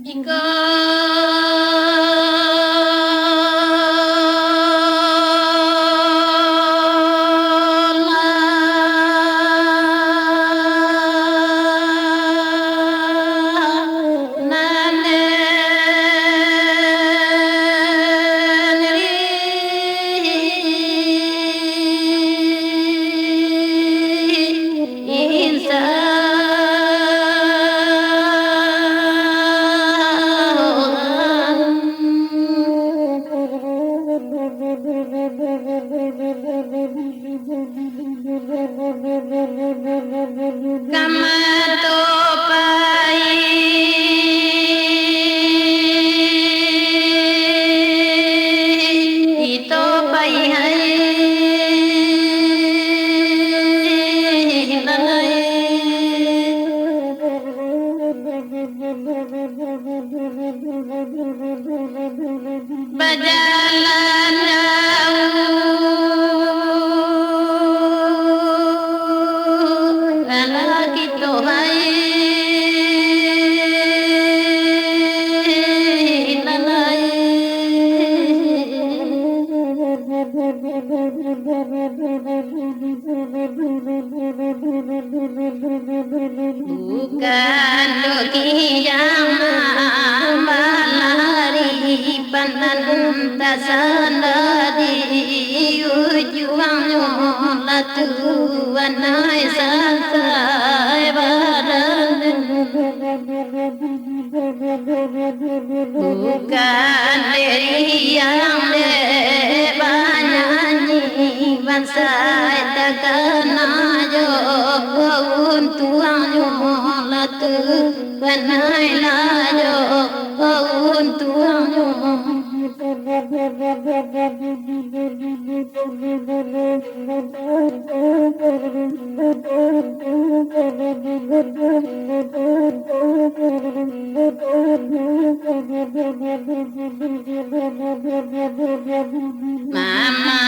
Jika bukan doki yang malari panan tasandadi ujuangnya latuan nai santai badan bukan diri yang banyak bansai takkan ajo untuang latu banai lajo untuang Mama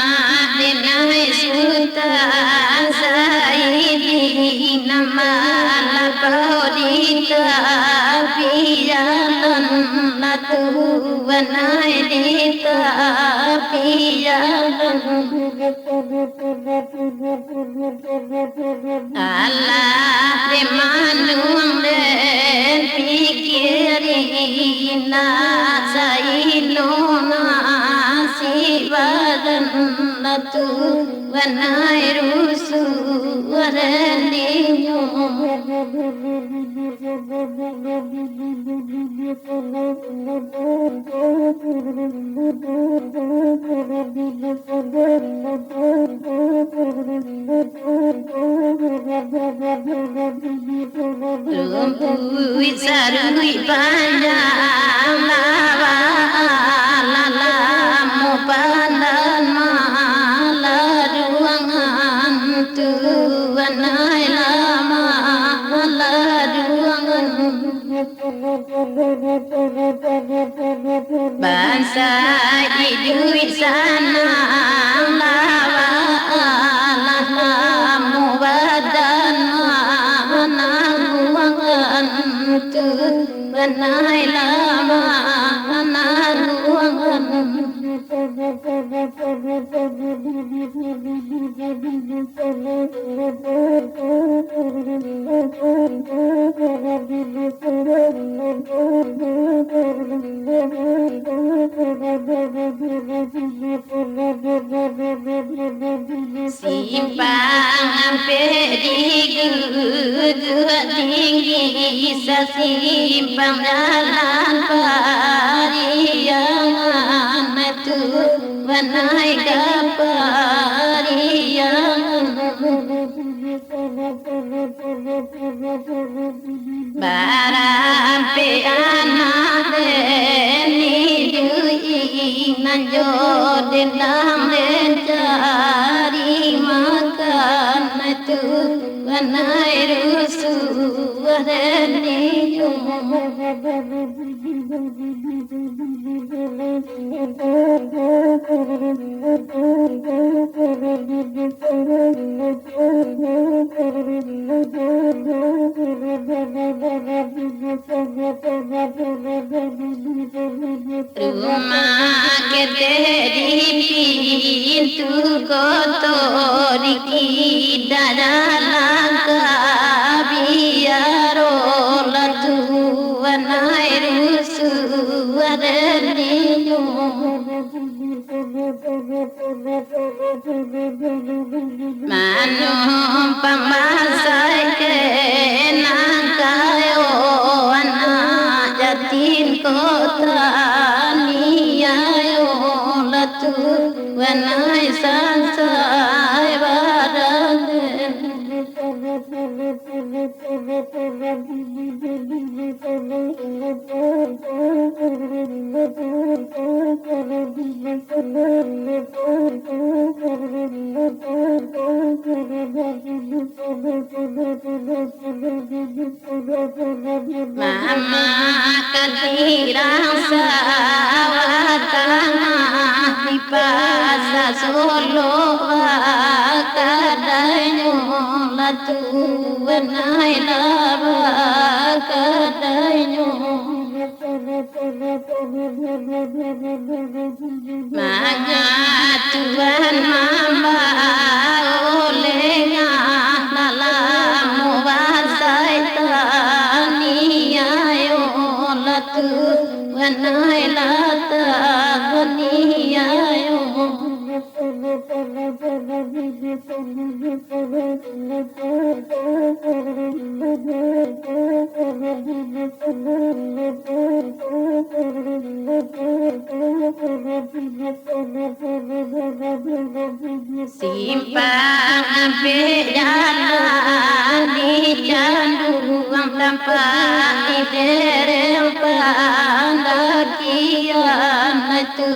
dinai sultan saidi nama lapodita pijalan latu banai dita pijalan Allah de manung den pikirin sailona sivadan latu banai rusu warendiyo Rumpuy sarui panjang lawa lalamu pandan mala ruangan tuan ai lama mala ruangan bangsa hidup sana lawa lalamu badan banai lama naruangan simpang pedi gua tinggi simpang jalan pariangan tu banai kapariangan barampe anak deni dui nanjor dendam den cari makan tu banai rusu deni ki darala kabiyaro latu wanai rusu wareliyo manu pamasai ke nangkayo ana jatin kota niyayo latu wanai sansai barade mama katirang sawatana dipasa solo kadanyo latu wanai laba kadanyo Maja Tuhan mama olehnya dalam mubasai taniayo latu wanai lata taniayo simpang jalan di janduang tanpa diderempang dakian itu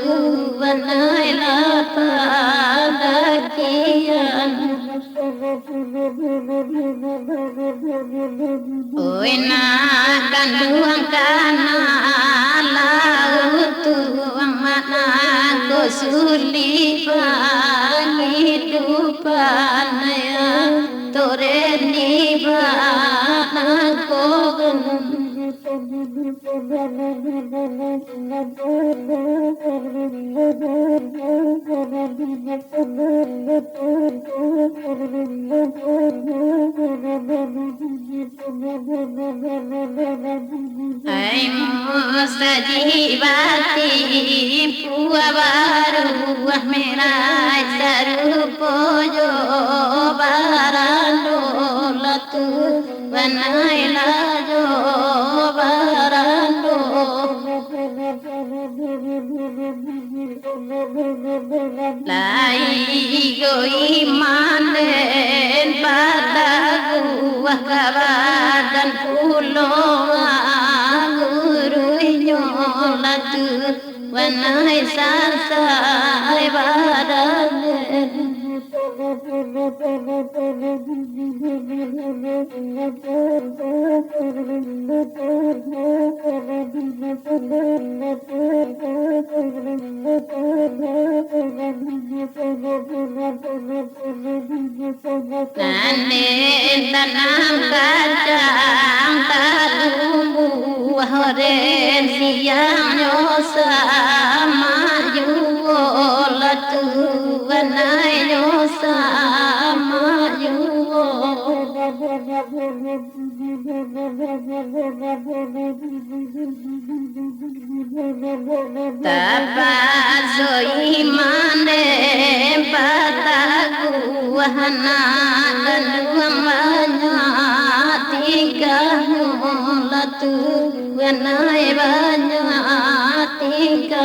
wanai lapang dakian oi nak kanduang kana laut tuang mana gosuli hidupan ya toreni bana kogan ai mustajibati puwa baru merai sarupojo barando latu wanai lajo barando lai go imanen padaku wakabadan pulo gurunya latu wanai sansai badaden nanen tanam kacang talumbu horen siang nyosa maju latu wanai nyosa maju tapazoi mane pataku wahana kanduang banyak tiga latu wanai banyak tiga